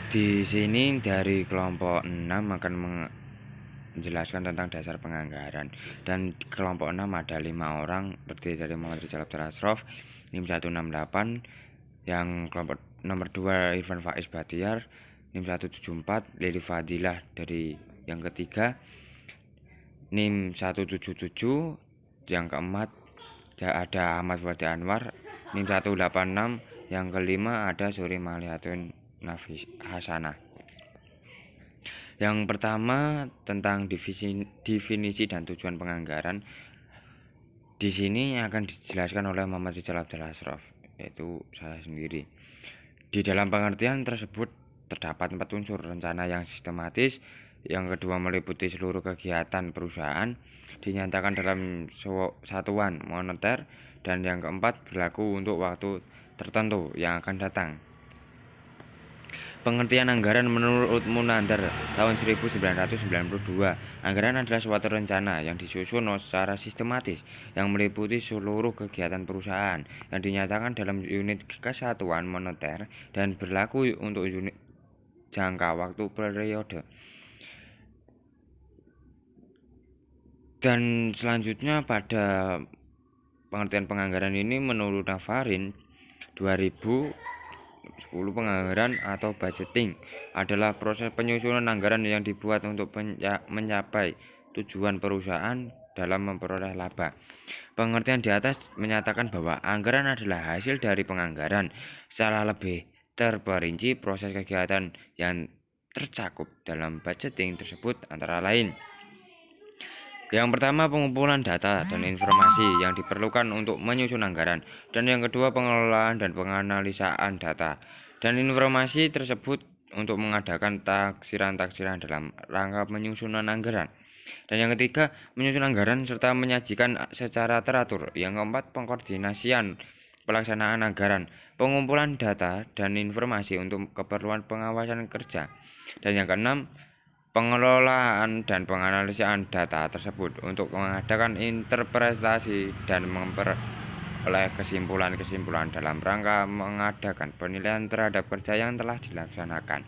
Di sini dari kelompok 6 akan menjelaskan tentang dasar penganggaran, dan kelompok 6 ada 5 orang terdiri dari Muhammad Rizal Abdul Asrof, NIM 168, yang kelompok nomor 2 Irfan Faiz Batiar, NIM 174, Lili Fadilah dari yang ketiga, NIM 177, yang keempat ada Ahmad Wadi Anwar, NIM 186, yang kelima ada Suri Malihatun Nafis Hasanah. Yang pertama tentang definisi dan tujuan penganggaran. Di sini akan dijelaskan oleh Muhammad Rizal Abdul Asrof, yaitu saya sendiri. Di dalam pengertian tersebut terdapat 4 unsur: rencana yang sistematis, yang kedua meliputi seluruh kegiatan perusahaan, dinyatakan dalam satuan moneter, dan yang keempat berlaku untuk waktu tertentu yang akan datang. Pengertian anggaran menurut Munandar tahun 1992, anggaran adalah suatu rencana yang disusun secara sistematis yang meliputi seluruh kegiatan perusahaan yang dinyatakan dalam unit kesatuan moneter dan berlaku untuk unit jangka waktu periode. Dan selanjutnya pada pengertian penganggaran ini menurut Nafarin 2010, penganggaran atau budgeting adalah proses penyusunan anggaran yang dibuat untuk mencapai tujuan perusahaan dalam memperoleh laba. Pengertian di atas menyatakan bahwa anggaran adalah hasil dari penganggaran. Secara lebih terperinci, proses kegiatan yang tercakup dalam budgeting tersebut antara lain: yang pertama, pengumpulan data dan informasi yang diperlukan untuk menyusun anggaran, dan yang kedua, pengelolaan dan penganalisaan data dan informasi tersebut untuk mengadakan taksiran-taksiran dalam rangka penyusunan anggaran, dan yang ketiga, menyusun anggaran serta menyajikan secara teratur. Yang keempat, pengkoordinasian pelaksanaan anggaran, pengumpulan data dan informasi untuk keperluan pengawasan kerja, dan yang keenam, pengelolaan dan penganalisaan data tersebut untuk mengadakan interpretasi dan memperoleh kesimpulan-kesimpulan dalam rangka mengadakan penilaian terhadap kerja yang telah dilaksanakan.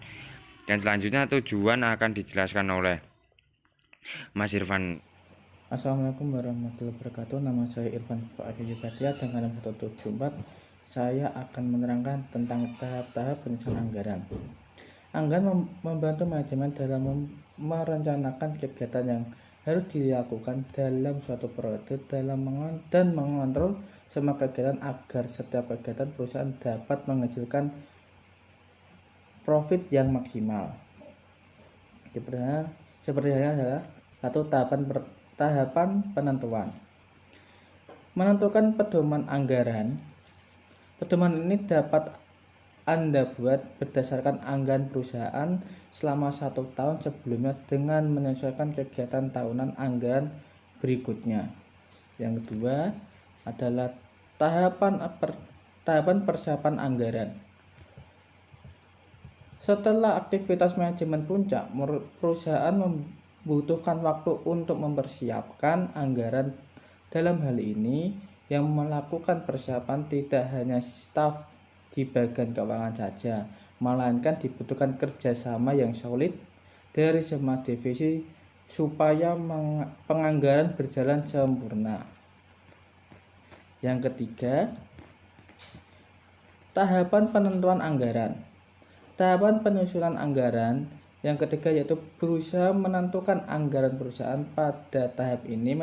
Dan selanjutnya tujuan akan dijelaskan oleh Mas Irfan. Assalamualaikum warahmatullahi wabarakatuh. Nama saya Irfan Faiz Batiar dengan 174. Saya akan menerangkan tentang tahap-tahap penyusunan anggaran. Anggaran membantu manajemen dalam merencanakan kegiatan yang harus dilakukan dalam suatu periode dan mengontrol semua kegiatan agar setiap kegiatan perusahaan dapat menghasilkan profit yang maksimal. Seperti halnya adalah satu, tahapan penentuan. Menentukan pedoman anggaran. Pedoman ini dapat Anda buat berdasarkan anggaran perusahaan selama 1 tahun sebelumnya dengan menyesuaikan kegiatan tahunan anggaran berikutnya. Yang kedua adalah tahapan persiapan anggaran. Setelah aktivitas manajemen puncak, perusahaan membutuhkan waktu untuk mempersiapkan anggaran. Dalam hal ini, yang melakukan persiapan tidak hanya staf di bagian keuangan saja, melainkan dibutuhkan kerjasama yang solid dari semua divisi supaya penganggaran berjalan sempurna. Yang ketiga, tahapan penentuan anggaran. Tahapan penyusunan anggaran yang ketiga yaitu berusaha menentukan anggaran perusahaan. Pada tahap ini,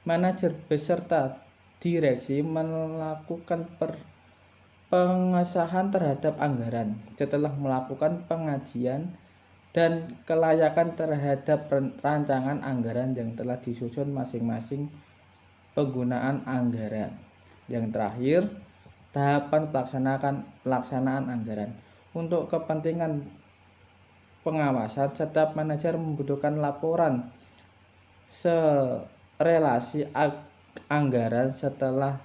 manajer beserta direksi melakukan pengesahan terhadap anggaran setelah melakukan pengajian dan kelayakan terhadap rancangan anggaran yang telah disusun masing-masing penggunaan anggaran. Yang terakhir, tahapan pelaksanaan anggaran. Untuk kepentingan pengawasan, setiap manajer membutuhkan laporan relasi anggaran. Setelah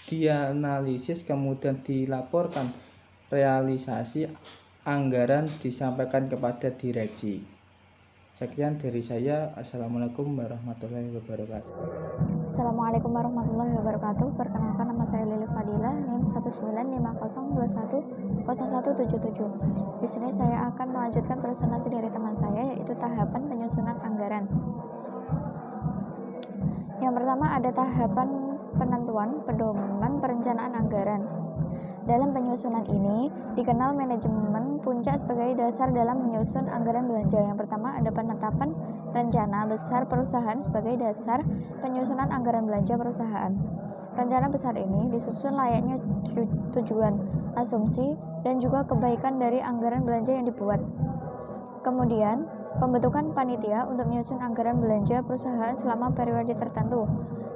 dianalisis kemudian dilaporkan realisasi anggaran disampaikan kepada direksi. Sekian dari saya. Assalamualaikum warahmatullahi wabarakatuh. Assalamualaikum warahmatullahi wabarakatuh. Perkenalkan, nama saya Lili Fadilah, NIM 19502101777. Di sini saya akan melanjutkan presentasi dari teman saya, yaitu tahapan penyusunan anggaran. Yang pertama ada tahapan penentuan pedoman perencanaan anggaran. Dalam penyusunan ini dikenal manajemen puncak sebagai dasar dalam menyusun anggaran belanja. Yang pertama ada penetapan rencana besar perusahaan sebagai dasar penyusunan anggaran belanja perusahaan. Rencana besar ini disusun layaknya tujuan, asumsi, dan juga kebaikan dari anggaran belanja yang dibuat. Kemudian, pembentukan panitia untuk menyusun anggaran belanja perusahaan selama periode tertentu.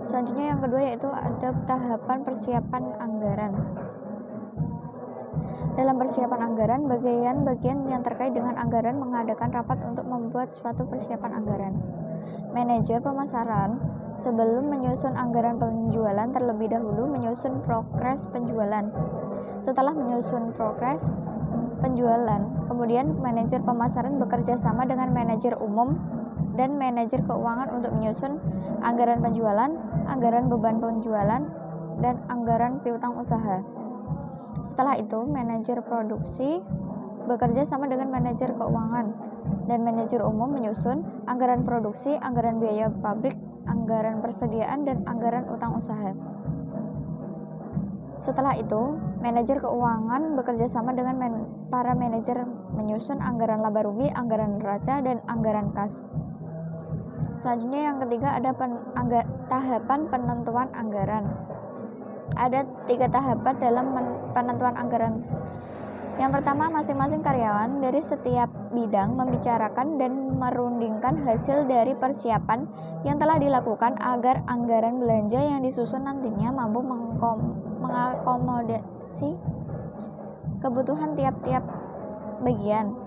Selanjutnya yang kedua yaitu ada tahapan persiapan anggaran. Dalam persiapan anggaran, bagian-bagian yang terkait dengan anggaran mengadakan rapat untuk membuat suatu persiapan anggaran. Manajer pemasaran sebelum menyusun anggaran penjualan terlebih dahulu menyusun progres penjualan. Setelah menyusun progres penjualan, kemudian manajer pemasaran bekerja sama dengan manajer umum dan manajer keuangan untuk menyusun anggaran penjualan, anggaran beban penjualan, dan anggaran piutang usaha. Setelah itu, manajer produksi bekerja sama dengan manajer keuangan dan manajer umum menyusun anggaran produksi, anggaran biaya pabrik, anggaran persediaan, dan anggaran utang usaha. Setelah itu, manajer keuangan bekerja sama dengan para manajer menyusun anggaran laba rugi, anggaran neraca, dan anggaran kas. Selanjutnya yang ketiga ada tahapan penentuan anggaran. Ada 3 tahapan dalam penentuan anggaran. Yang pertama, masing-masing karyawan dari setiap bidang membicarakan dan merundingkan hasil dari persiapan yang telah dilakukan agar anggaran belanja yang disusun nantinya mampu mengakomodasi kebutuhan tiap-tiap bagian.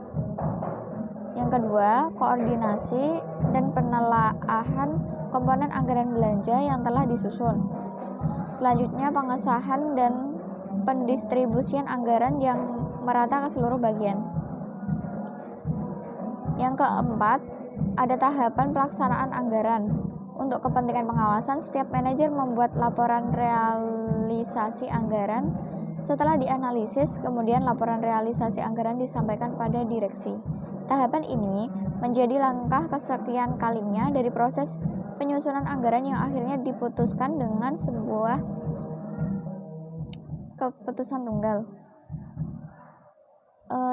Yang kedua, koordinasi dan penelaahan komponen anggaran belanja yang telah disusun. Selanjutnya, pengesahan dan pendistribusian anggaran yang merata ke seluruh bagian. Yang keempat, ada tahapan pelaksanaan anggaran. Untuk kepentingan pengawasan, setiap manajer membuat laporan realisasi anggaran. Setelah dianalisis, kemudian laporan realisasi anggaran disampaikan pada direksi. Tahapan ini menjadi langkah kesekian kalinya dari proses penyusunan anggaran yang akhirnya diputuskan dengan sebuah keputusan tunggal.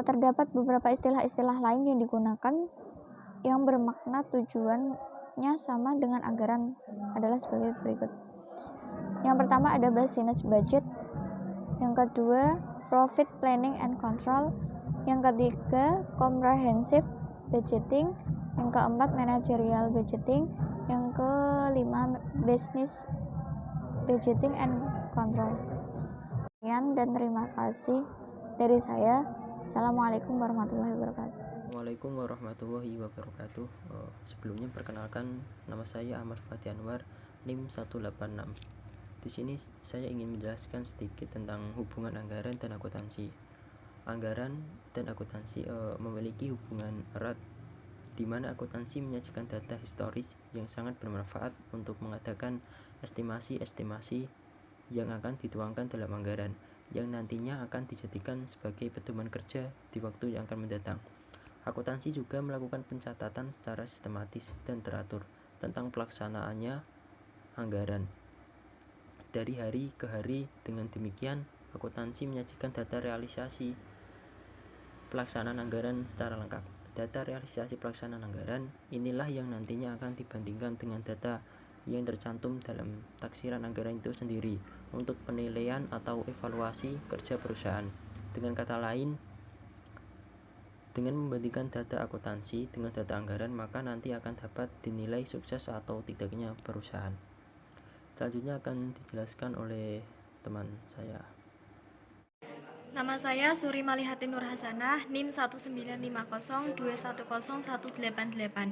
Terdapat beberapa istilah-istilah lain yang digunakan yang bermakna tujuannya sama dengan anggaran adalah sebagai berikut. Yang pertama ada business budget, yang kedua profit planning and control, yang ketiga comprehensive budgeting, yang keempat managerial budgeting, yang kelima business budgeting and control. Sekian dan terima kasih dari saya. Assalamualaikum warahmatullahi wabarakatuh. Waalaikumsalam warahmatullahi wabarakatuh. Sebelumnya perkenalkan, nama saya Ahmad Fatih Anwar, NIM 186. Di sini saya ingin menjelaskan sedikit tentang hubungan anggaran dan akuntansi. Anggaran dan akuntansi memiliki hubungan erat, di mana akuntansi menyajikan data historis yang sangat bermanfaat untuk mengadakan estimasi-estimasi yang akan dituangkan dalam anggaran, yang nantinya akan dijadikan sebagai pedoman kerja di waktu yang akan mendatang. Akuntansi juga melakukan pencatatan secara sistematis dan teratur tentang pelaksanaannya anggaran dari hari ke hari. Dengan demikian, akuntansi menyajikan data realisasi pelaksanaan anggaran secara lengkap. Data realisasi pelaksanaan anggaran inilah yang nantinya akan dibandingkan dengan data yang tercantum dalam taksiran anggaran itu sendiri untuk penilaian atau evaluasi kerja perusahaan. Dengan kata lain, dengan membandingkan data akuntansi dengan data anggaran, maka nanti akan dapat dinilai sukses atau tidaknya perusahaan. Selanjutnya akan dijelaskan oleh teman saya. Nama saya Suri Malihatin Nur Hasanah, NIM 19502101888.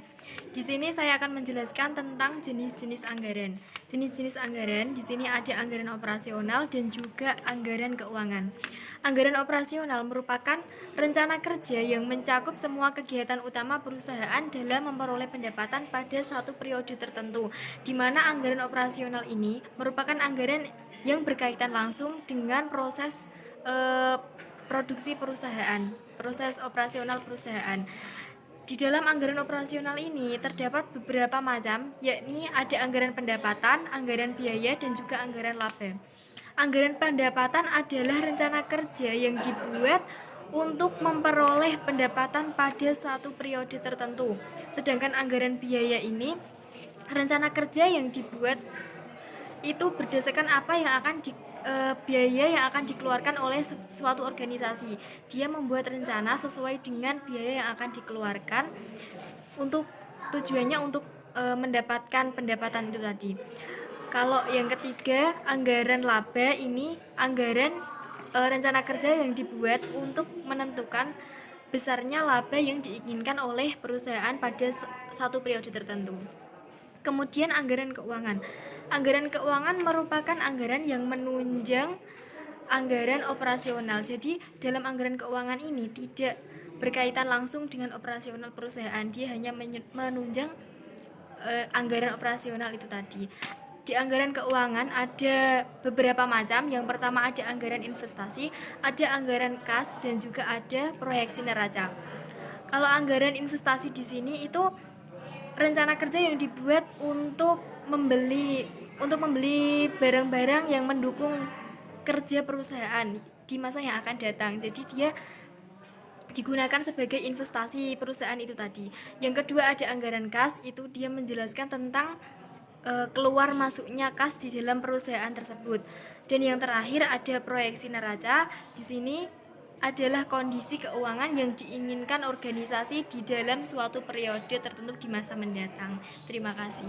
Di sini saya akan menjelaskan tentang jenis-jenis anggaran. Jenis-jenis anggaran di sini ada anggaran operasional dan juga anggaran keuangan. Anggaran operasional merupakan rencana kerja yang mencakup semua kegiatan utama perusahaan dalam memperoleh pendapatan pada satu periode tertentu, di mana anggaran operasional ini merupakan anggaran yang berkaitan langsung dengan proses produksi perusahaan, proses operasional perusahaan. Di dalam anggaran operasional ini terdapat beberapa macam, yakni ada anggaran pendapatan, anggaran biaya, dan juga anggaran laba. Anggaran pendapatan adalah rencana kerja yang dibuat untuk memperoleh pendapatan pada suatu periode tertentu. Sedangkan anggaran biaya ini rencana kerja yang dibuat itu berdasarkan apa yang akan biaya yang akan dikeluarkan oleh suatu organisasi. Dia membuat rencana sesuai dengan biaya yang akan dikeluarkan untuk tujuannya untuk mendapatkan pendapatan itu tadi. Kalau yang ketiga, anggaran laba ini anggaran rencana kerja yang dibuat untuk menentukan besarnya laba yang diinginkan oleh perusahaan pada satu periode tertentu. Kemudian anggaran keuangan. Anggaran keuangan merupakan anggaran yang menunjang anggaran operasional. Jadi dalam anggaran keuangan ini tidak berkaitan langsung dengan operasional perusahaan. Dia hanya menunjang anggaran operasional itu tadi. Di anggaran keuangan ada beberapa macam. Yang pertama ada anggaran investasi, ada anggaran kas, dan juga ada proyeksi neraca. Kalau anggaran investasi di sini itu rencana kerja yang dibuat untuk membeli barang-barang yang mendukung kerja perusahaan di masa yang akan datang. Jadi dia digunakan sebagai investasi perusahaan itu tadi. Yang kedua ada anggaran kas, itu dia menjelaskan tentang keluar masuknya kas di dalam perusahaan tersebut. Dan yang terakhir ada proyeksi neraca. Di sini adalah kondisi keuangan yang diinginkan organisasi di dalam suatu periode tertentu di masa mendatang. Terima kasih.